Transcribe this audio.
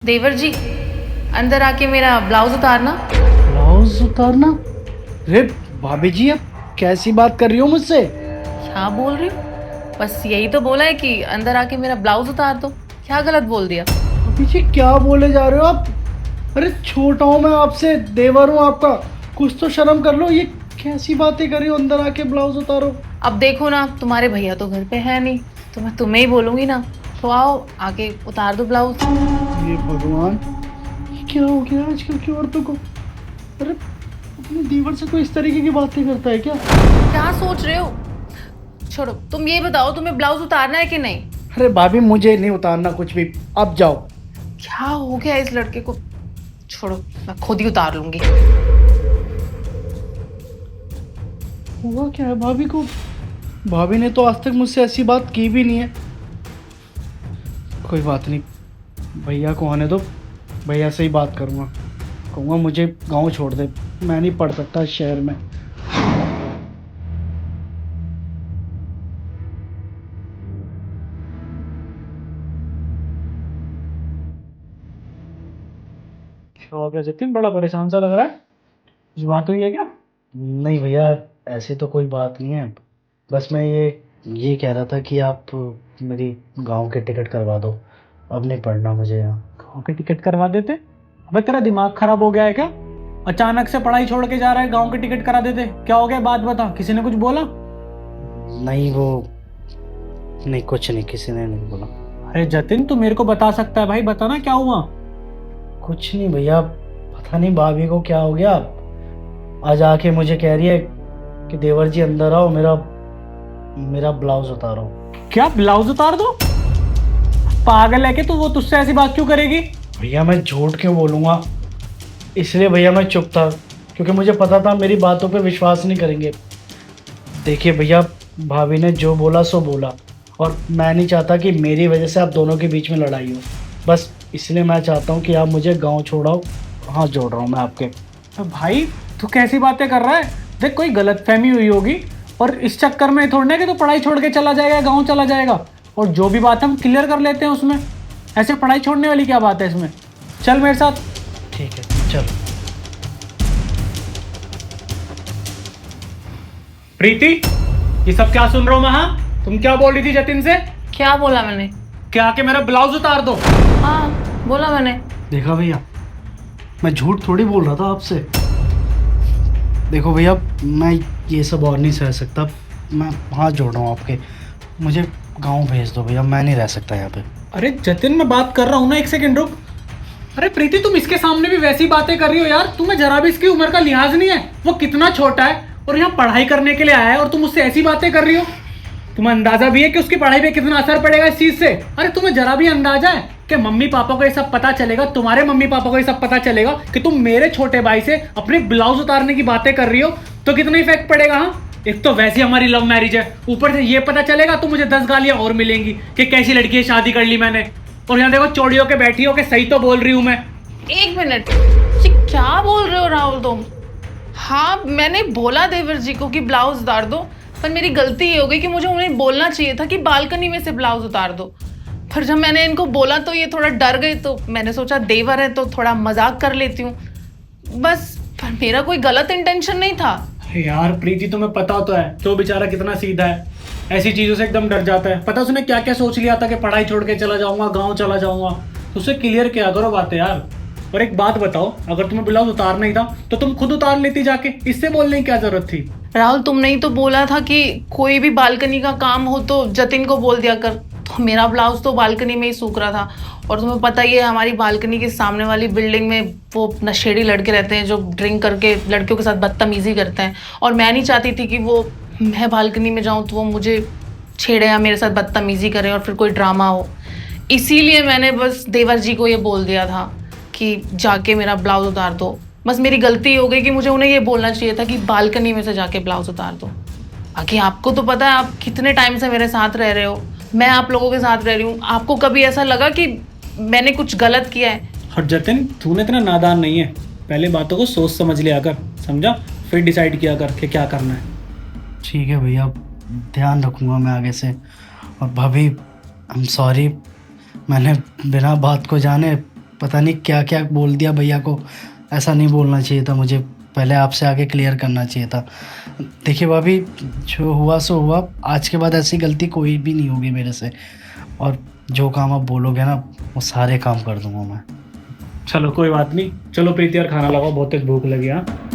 देवर जी, अंदर आके मेरा ब्लाउज उतारना। ब्लाउज उतारना? अरे भाभी जी, आप कैसी बात कर रही हो मुझसे? क्या बोल रही हो? बस यही तो बोला है कि अंदर आके मेरा ब्लाउज उतार दो। क्या गलत बोल दिया? भाभी जी क्या बोले जा रहे हो आप? अरे छोटा हूँ मैं आपसे, देवर हूँ आपका। कुछ तो शर्म कर लो। ये कैसी बातें कर रही हो? अंदर आके ब्लाउज उतारो। अब देखो ना, तुम्हारे भैया तो घर पे है नहीं, तो मैं तुम्हें ही बोलूंगी ना। तो आओ आके उतार दो ब्लाउज। ये भगवान, ये क्या हो गया आजकल की औरतों को? अरे अपने देवर से कोई इस तरीके की बातें करता है क्या? क्या सोच रहे हो? छोड़ो, तुम ये बताओ तुम्हें ब्लाउज उतारना है कि नहीं? अरे भाभी मुझे नहीं उतारना कुछ भी, अब जाओ। क्या हो गया इस लड़के को? छोड़ो, मैं खुद ही उतार लूंगी। हुआ क्या है भाभी को? भाभी ने तो आज तक मुझसे ऐसी बात की भी नहीं है। कोई बात नहीं, भैया को आने दो। भैया से ही बात करूँगा। कहूँगा मुझे गांव छोड़ दे, मैं नहीं पढ़ सकता इस शहर में। क्या हो गया जतिन, बड़ा परेशान सा लग रहा है। कुछ बात हुई है क्या? नहीं भैया, ऐसी तो कोई बात नहीं है। बस मैं ये कह रहा था कि आप मेरी गांव के टिकट करवा दो। अब नहीं पढ़ना मुझे यहाँ। गाँव के टिकट करवा देते। अबे तेरा दिमाग खराब हो गया है क्या? अचानक से पढ़ाई छोड़ के जा रहा है, गाँव के टिकट करा देते। क्या हो गया, बात बता। किसी ने कुछ बोला? नहीं वो, नहीं कुछ नहीं, किसी ने नहीं बोला। अरे जतिन, तू मेरे को बता सकता है भाई, बता ना क्या हुआ। कुछ नहीं भैया, पता नहीं भाभी को क्या हो गया। आज आके मुझे कह रही है कि देवर जी अंदर आओ, मेरा मेरा ब्लाउज उतारो। क्या ब्लाउज उतार दो? पागल है कि तू? वो तुझसे ऐसी बात क्यों करेगी? भैया मैं झूठ क्यों बोलूँगा, इसलिए भैया मैं चुप था, क्योंकि मुझे पता था मेरी बातों पे विश्वास नहीं करेंगे। देखिए भैया, भाभी ने जो बोला सो बोला, और मैं नहीं चाहता कि मेरी वजह से आप दोनों के बीच में लड़ाई हो। बस इसलिए मैं चाहता हूँ कि आप मुझे गांव छोड़ाओ। हाथ जोड़ रहा हूँ मैं आपके। तो भाई तू कैसी बातें कर रहा है? देख, कोई गलतफहमी हुई होगी, और इस चक्कर में थोड़ी ना कि तू पढ़ाई छोड़ के चला जाएगा, गाँव चला जाएगा। और जो भी बात है हम क्लियर कर लेते हैं उसमें। ऐसे पढ़ाई छोड़ने वाली क्या बात है इसमें? चल मेरे साथ। ठीक है चलो। प्रीति, ये सब क्या सुन रहा हूँ मैं? हाँ, तुम क्या बोल रही थी जतिन से? क्या बोला मैंने? क्या कि मेरा ब्लाउज उतार दो। हाँ बोला मैंने। देखा भैया, मैं झूठ थोड़ी बोल रहा था आपसे। देखो भैया, मैं ये सब और नहीं सह सकता। मैं हाथ जोड़ रहा हूँ आपके, मुझे गांव भेज दो भैया, मैं नहीं रह सकता यहाँ पे। अरे जतिन, मैं बात कर रहा हूँ ना, एक सेकंड रुक। अरे प्रीति, तुम इसके सामने भी वैसी बातें कर रही हो यार। तुम्हें जरा भी इसकी उम्र का लिहाज नहीं है। वो कितना छोटा है और यहाँ पढ़ाई करने के लिए आया है, और तुम उससे ऐसी बातें कर रही हो। तुम्हें अंदाजा भी है कि उसकी पढ़ाई पे कितना असर पड़ेगा इस चीज से? अरे तुम्हें जरा भी अंदाजा है कि मम्मी पापा को ये सब पता चलेगा, तुम्हारे मम्मी पापा को ये सब पता चलेगा कि तुम मेरे छोटे भाई से अपने ब्लाउज उतारने की बातें कर रही हो, तो कितना इफेक्ट पड़ेगा? हाँ, एक तो वैसे हमारी लव मैरिज है, ऊपर से ये पता चलेगा तो मुझे 10 गालियां और मिलेंगी कि कैसी लड़की है, शादी कर ली मैंने। और यहाँ देखो, चौड़ी होके बैठी हो कि सही तो बोल रही हूँ मैं। एक मिनट, ये क्या बोल रहे हो राहुल तुम? हाँ मैंने बोला देवर जी को कि ब्लाउज उतार दो, पर मेरी गलती ये हो गई कि मुझे उन्हें बोलना चाहिए था कि बालकनी में से ब्लाउज उतार दो। फिर जब मैंने इनको बोला तो ये थोड़ा डर गए, तो मैंने सोचा देवर है तो थोड़ा मजाक कर लेती हूँ बस। पर मेरा कोई गलत इंटेंशन नहीं था। अरे यार प्रीति, तुम्हें पता तो है तो बेचारा कितना सीधा है, ऐसी चीजों से एकदम डर जाता है। पता उसने क्या क्या सोच लिया था कि पढ़ाई छोड़ के चला जाऊंगा, गाँव चला जाऊंगा। तो उससे क्लियर किया करो बातें यार। और एक बात बताओ, अगर तुम्हें ब्लाउज उतारना ही था तो तुम खुद उतार लेती जाके, इससे बोलने की क्या जरूरत थी? राहुल, तुमने ही तो बोला था कि कोई भी बालकनी का काम हो तो जतिन को बोल दिया कर। तो मेरा ब्लाउज तो बालकनी में ही सूख रहा था, और तुम्हें पता ही है हमारी बालकनी के सामने वाली बिल्डिंग में वो नशेड़ी लड़के रहते हैं जो ड्रिंक करके लड़कियों के साथ बदतमीजी करते हैं, और मैं नहीं चाहती थी कि वो, मैं बालकनी में जाऊँ तो वो मुझे छेड़े या मेरे साथ बदतमीजी करें और फिर कोई ड्रामा हो। इसीलिए मैंने बस देवर जी को ये बोल दिया था कि जाके मेरा ब्लाउज उतार दो। बस मेरी गलती हो गई कि मुझे उन्हें ये बोलना चाहिए था कि बालकनी में से जाके ब्लाउज उतार दो। बाकी आपको तो पता है, आप कितने टाइम से मेरे साथ रह रहे हो, मैं आप लोगों के साथ रह रही हूँ। आपको कभी ऐसा लगा कि मैंने कुछ गलत किया है? और जतिन, तूने इतना नादान नहीं है। पहले बातों को सोच समझ लिया कर, समझा? फिर डिसाइड किया कर कि क्या करना है। ठीक है भैया, ध्यान रखूँगा मैं आगे से। और भाभी, आई एम सॉरी, मैंने बिना बात को जाने पता नहीं क्या क्या बोल दिया भैया को। ऐसा नहीं बोलना चाहिए था मुझे, पहले आपसे आके क्लियर करना चाहिए था। देखिए भाभी, जो हुआ सो हुआ, आज के बाद ऐसी गलती कोई भी नहीं होगी मेरे से। और जो काम आप बोलोगे ना, वो सारे काम कर दूंगा मैं। चलो कोई बात नहीं, चलो प्रीति यार खाना लगाओ, बहुत तेज भूख लगी। हाँ